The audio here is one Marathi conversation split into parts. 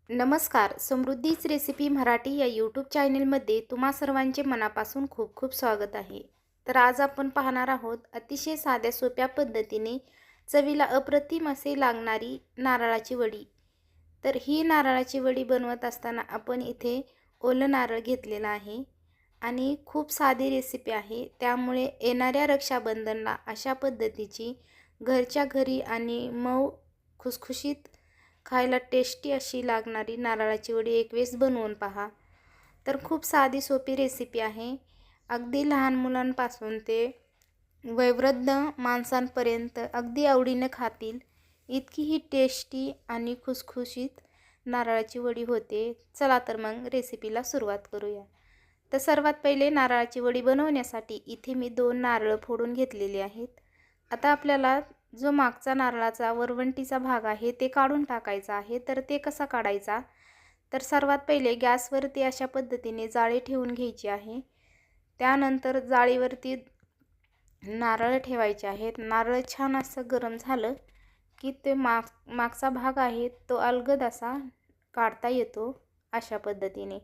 नमस्कार. समृद्धीच रेसिपी मराठी या यूट्यूब चॅनलमध्ये तुम्हा सर्वांचे मनापासून खूप खूप स्वागत आहे. तर आज आपण पाहणार आहोत अतिशय साध्या सोप्या पद्धतीने चवीला अप्रतिम असे लागणारी नारळाची वडी. तर ही नारळाची वडी बनवत असताना आपण इथे ओलं नारळ घेतलेलं आहे आणि खूप साधी रेसिपी आहे. त्यामुळे येणाऱ्या रक्षाबंधनला अशा पद्धतीची घरच्या घरी आणि मऊ खुसखुशीत खायला टेस्टी अशी लागणारी नारळाची वडी एक वेळेस बनवून पहा. तर खूप साधी सोपी रेसिपी आहे. अगदी लहान मुलांपासून ते वयोवृद्ध माणसांपर्यंत अगदी आवडीनं खातील इतकी ही टेस्टी आणि खुसखुशीत नारळाची वडी होते. चला तर मग रेसिपीला सुरुवात करूया. तर सर्वात पहिले नारळाची वडी बनवण्यासाठी इथे मी 2 नारळ फोडून घेतलेले आहेत. आता आपल्याला जो मागचा नारळाचा वरवंटीचा भाग आहे ते काढून टाकायचा आहे. तर ते कसा काढायचा, तर सर्वात पहिले गॅसवरती अशा पद्धतीने जाळी ठेवून घ्यायची आहे. त्यानंतर जाळीवरती नारळ ठेवायचे आहेत. नारळ छान असं गरम झालं की ते मागचा भाग आहे तो अलगद असा काढता येतो अशा पद्धतीने.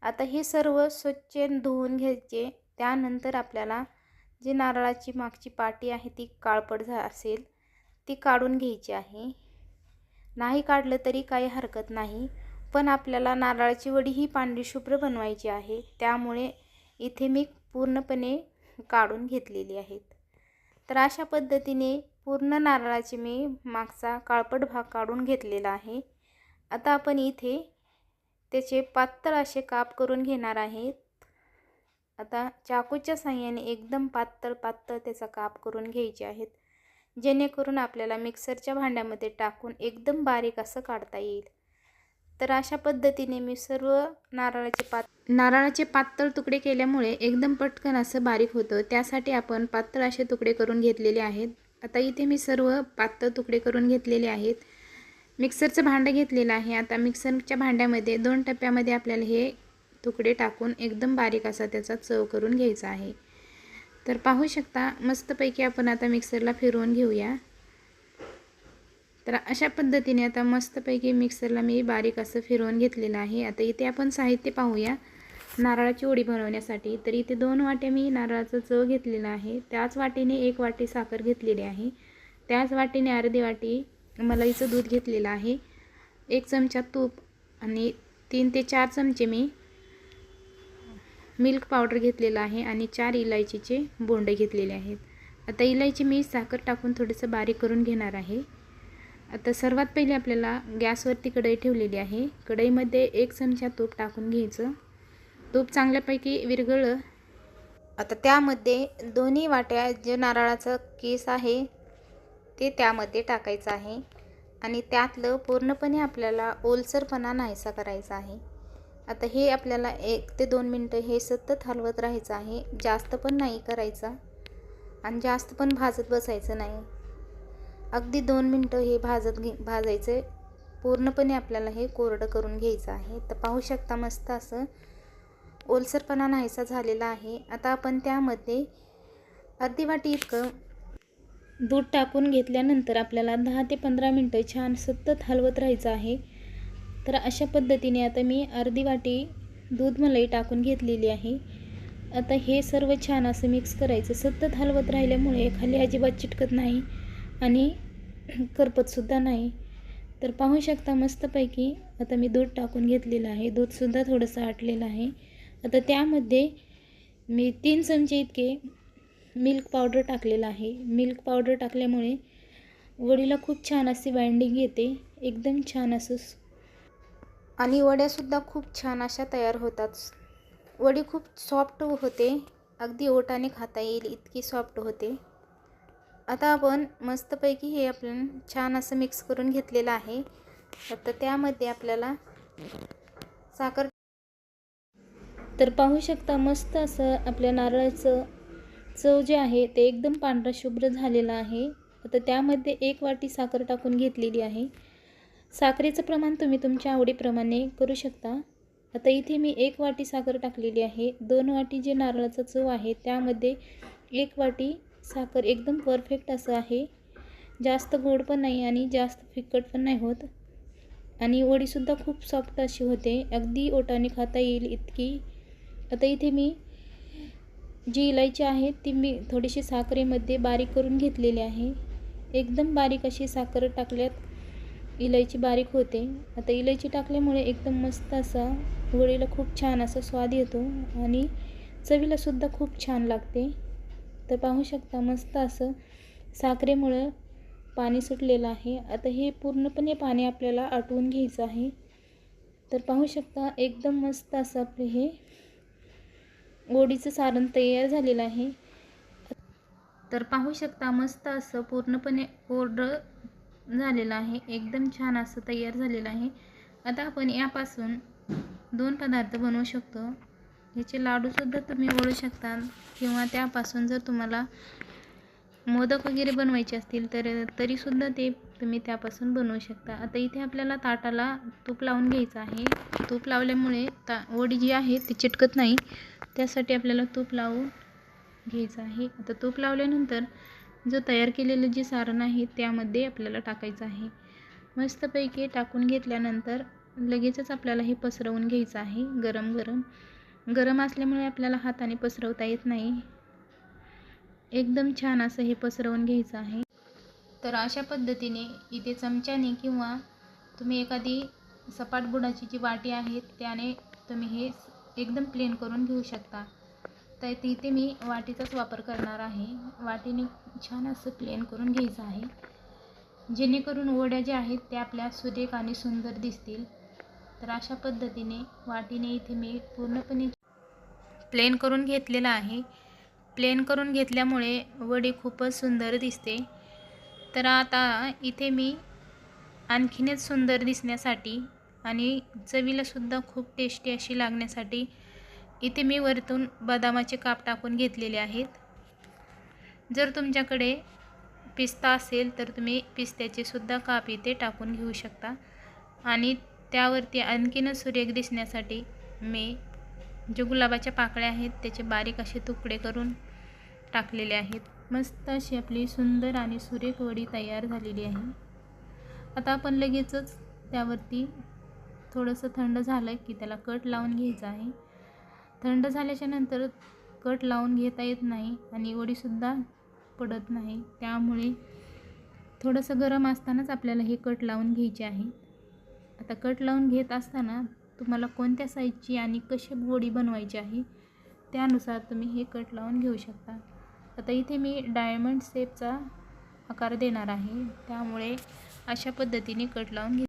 आता हे सर्व स्वच्छ धुवून घ्यायचे. त्यानंतर आपल्याला जी नारळाची मागची पाटी आहे ती काळपट असेल ती काढून घ्यायची आहे. नाही काढलं तरी काही हरकत नाही, पण आपल्याला नारळाची वडी ही पांढरी शुभ्र बनवायची आहे. त्यामुळे इथे मी पूर्णपणे काढून घेतलेली आहेत. तर अशा पद्धतीने पूर्ण नारळाची मी मागचा काळपट भाग काढून घेतलेला आहे. आता आपण इथे त्याचे पातळ असे काप करून घेणार आहेत. आता चाकूच्या साहाय्याने एकदम पातळ त्याचा काप करून घ्यायचे आहेत, जेणेकरून आपल्याला मिक्सरच्या भांड्यामध्ये टाकून एकदम बारीक असं काढता येईल. तर अशा पद्धतीने मी सर्व नारळाचे पातळ तुकडे केल्यामुळे एकदम पटकन असं बारीक होतं. त्यासाठी आपण पातळ असे तुकडे करून घेतलेले आहेत. आता इथे मी सर्व पातळ तुकडे करून घेतलेले आहेत. मिक्सरचं भांडं घेतलेलं आहे. आता मिक्सरच्या भांड्यामध्ये 2 टप्प्यामध्ये आपल्याला हे तुकडे टाकून एकदम बारीक असा त्याचा चव करून घ्यायचा आहे. तर पाहू शकता मस्तपैकी आपण आता मिक्सरला फिरवून घेऊया. तर अशा पद्धतीने आता मस्तपैकी मिक्सरला मी बारीक असं फिरवून घेतलेलं आहे. आता इथे आपण साहित्य पाहूया नारळाची वडी बनवण्यासाठी. तर इथे 2 वाट्या मी नारळाचं चव घेतलेलं आहे. त्याच वाटीने 1 वाटी साखर घेतलेली आहे. त्याच वाटीने अर्धी वाटी मलाईचं दूध घेतलेलं आहे. 1 चमचा तूप आणि 3 ते 4 चमचे मी मिल्क पावडर घेतलेलं आहे आणि 4 इलायचीचे बोंडे घेतलेले आहेत. आता इलायची मी साखर टाकून थोडंसं बारीक करून घेणार आहे. आता सर्वात पहिले आपल्याला गॅसवरती कढई ठेवलेली आहे. कढईमध्ये 1 चमचा तूप टाकून घ्यायचं. तूप चांगल्यापैकी विरघळलं. आता त्यामध्ये दोन्ही वाट्या जे नारळाचं केस आहे ते त्यामध्ये टाकायचं आहे आणि त्यातलं पूर्णपणे आपल्याला ओलसरपणा नाहीसा करायचा आहे. आता हे आपल्याला 1 ते 2 मिनटं हे सतत हलवत राहायचं आहे. जास्त पण नाही करायचा आणि जास्त पण भाजत बसायचं नाही. अगदी 2 मिनटं हे भाजायचं. पूर्णपणे आपल्याला हे कोरडं करून घ्यायचं आहे. तर पाहू शकता मस्त असं ओलसरपणा नाहीसा झालेला आहे. आता आपण त्यामध्ये अर्धी वाटी इतकं दूध टाकून घेतल्यानंतर आपल्याला 10 ते 15 मिनटं छान सतत हलवत राहायचं आहे. तर अशा पद्धतीने आता मी अर्धी वाटी दूध मलाई टाकून घेतलेली आहे. आता हे सर्व छान असं मिक्स करायचं. सतत हलवत राहिल्यामुळे खाली अजिबात चिटकत नाही आणि करपतसुद्धा नाही. तर पाहू शकता मस्तपैकी आता मी दूध टाकून घेतलेलं आहे. दूधसुद्धा थोडंसं आटलेलं आहे. आता त्यामध्ये मी 3 चमचे इतके मिल्क पावडर टाकलेलं आहे. मिल्क पावडर टाकल्यामुळे वडीला खूप छान अशी बाइंडिंग येते. एकदम छान असं आणि वड्यासुद्धा खूप छान अशा तयार होतात. वडी खूप सॉफ्ट होते. अगदी ओठाने खाता येईल इतकी सॉफ्ट होते. आता आपण मस्तपैकी हे आपण छान असं मिक्स करून घेतलेलं आहे. आता त्यामध्ये आपल्याला साखर. तर पाहू शकता मस्त असं आपल्या नारळाचं चव जे आहे ते एकदम पांढरा शुभ्र झालेला आहे. आता त्यामध्ये 1 वाटी साखर टाकून घेतलेली आहे. साखरेचं प्रमाण तुम्ही तुमच्या आवडीप्रमाणे करू शकता. आता इथे मी 1 वाटी साखर टाकलेली आहे. 2 वाटी जे नारळाचं चव आहे त्यामध्ये 1 वाटी साखर एकदम परफेक्ट असं आहे. जास्त गोड पण नाही आणि जास्त फिक्कट पण नाही होत आणि वडीसुद्धा खूप सॉफ्ट अशी होते, अगदी ओठाने खाता येईल इतकी. आता इथे मी जी इलायची आहे ती मी थोडीशी साखरेमध्ये बारीक करून घेतलेली आहे. एकदम बारीक अशी साखर टाकल्यात इलायची बारीक होते. आता इलायची टाकल्यामुळे एकदम मस्त असा वडीला खूप छान असा स्वाद येतो आणि चवीलासुद्धा खूप छान लागते. तर पाहू शकता मस्त असं साखरेमुळं पाणी सुटलेलं आहे. आता हे पूर्णपणे पाणी आपल्याला आटवून घ्यायचं आहे. तर पाहू शकता एकदम मस्त असं आपलं हे वडीचं सारण तयार झालेलं आहे. तर पाहू शकता मस्त असं पूर्णपणे कोरडं झालेलं आहे, एकदम छान असं तयार झालेलं आहे. आता आपण यापासून 2 पदार्थ बनवू शकतो. ह्याचे लाडूसुद्धा तुम्ही वळू शकता किंवा त्यापासून जर तुम्हाला मोदक वगैरे बनवायचे असतील तरीसुद्धा ते तुम्ही त्यापासून बनवू शकता. आता इथे आपल्याला ताटाला तूप लावून घ्यायचं आहे. तूप लावल्यामुळे वडी जी आहे ती चिटकत नाही, त्यासाठी आपल्याला तूप लावून घ्यायचं आहे. आता तूप लावल्यानंतर जो तयार केलेलं जे सारण आहे त्यामध्ये आपल्याला टाकायचं आहे. मस्तपैकी टाकून घेतल्यानंतर लगेचच आपल्याला हे पसरवून घ्यायचं आहे. गरम असल्यामुळे आपल्याला हाताने पसरवता येत नाही. एकदम छान असं हे पसरवून घ्यायचं आहे. तर अशा पद्धतीने इथे चमच्याने किंवा तुम्ही एखादी सपाट बुडाची जी वाटी आहे त्याने तुम्ही हे एकदम प्लेन करून घेऊ शकता. तर इथे मी वाटीचाच वापर करणार आहे. वाटीने छान असं प्लेन करून घ्यायचं आहे, जेणेकरून वड्या ज्या आहेत त्या आपल्या सुरेख आणि सुंदर दिसतील. तर अशा पद्धतीने वाटीने इथे मी पूर्णपणे प्लेन करून घेतलेलं आहे. प्लेन करून घेतल्यामुळे वडी खूपच सुंदर दिसते. तर आता इथे मी आणखीनच सुंदर दिसण्यासाठी आणि चवीलासुद्धा खूप टेस्टी अशी लागण्यासाठी इथे मी वरतून बदामाचे काप टाकून घेतलेले आहेत. जर तुमच्याकडे पिस्ता असेल तर तुम्ही पिस्त्याचे सुद्धा काप इथे टाकून घेऊ शकता. आणि त्यावरती आणखीनच सुरेख दिसण्यासाठी मी जे गुलाबाच्या पाकळ्या आहेत त्याचे बारीक असे तुकडे करून टाकलेले आहेत. मस्त अशी आपली सुंदर आणि सुरेख वडी तयार झालेली आहे. आता आपण लगेचच त्यावरती थोडंसं थंड झालं की त्याला कट लावून घ्यायचं आहे. थंड झाल्याच्या नंतर कट लावून घेता येत नाही आणि वडीसुद्धा पडत नाही, त्यामुळे थोडंसं गरम असतानाच आपल्याला हे कट लावून घ्यायचे आहे. आता कट लावून घेत असताना तुम्हाला कोणत्या साईजची आणि कशी वडी बनवायची आहे त्यानुसार तुम्ही हे कट लावून घेऊ शकता. आता इथे मी डायमंड शेपचा आकार देणार आहे, त्यामुळे अशा पद्धतीने कट लावून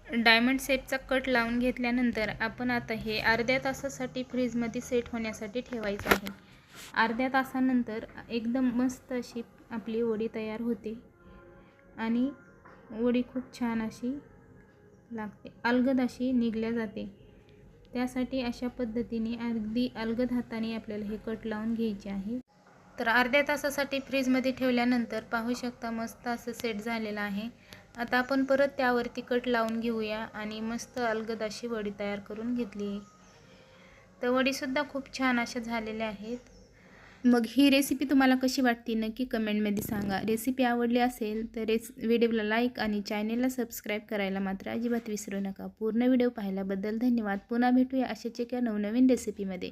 डायमंड शेपचा कट लावून घेतल्यानंतर आपण आता हे अर्ध्या तासासाठी फ्रीजमध्ये सेट होण्यासाठी ठेवायचं आहे. अर्ध्या तासानंतर एकदम मस्त अशी आपली वडी तयार होते आणि वडी खूप छान अशी लागते, अलगद अशी निघल्या जाते. त्यासाठी अशा पद्धतीने अगदी अलगद हाताने आपल्याला हे कट लावून घ्यायचे आहे. तर अर्ध्या तासासाठी फ्रीजमध्ये ठेवल्यानंतर पाहू शकता मस्त असं सेट झालेलं आहे. आता आपण परत त्यावरती कट लावून घेऊया आणि मस्त अलगद अशी वडी तयार करून घेतली. तर वडीसुद्धा खूप छान अशा झालेल्या आहेत. मग ही रेसिपी तुम्हाला कशी वाटते नक्की कमेंटमध्ये सांगा. रेसिपी आवडली असेल तर व्हिडिओला लाईक आणि चॅनेलला सबस्क्राईब करायला मात्र अजिबात विसरू नका. पूर्ण व्हिडिओ पाहिल्याबद्दल धन्यवाद. पुन्हा भेटूया अशाच एका नवनवीन रेसिपीमध्ये.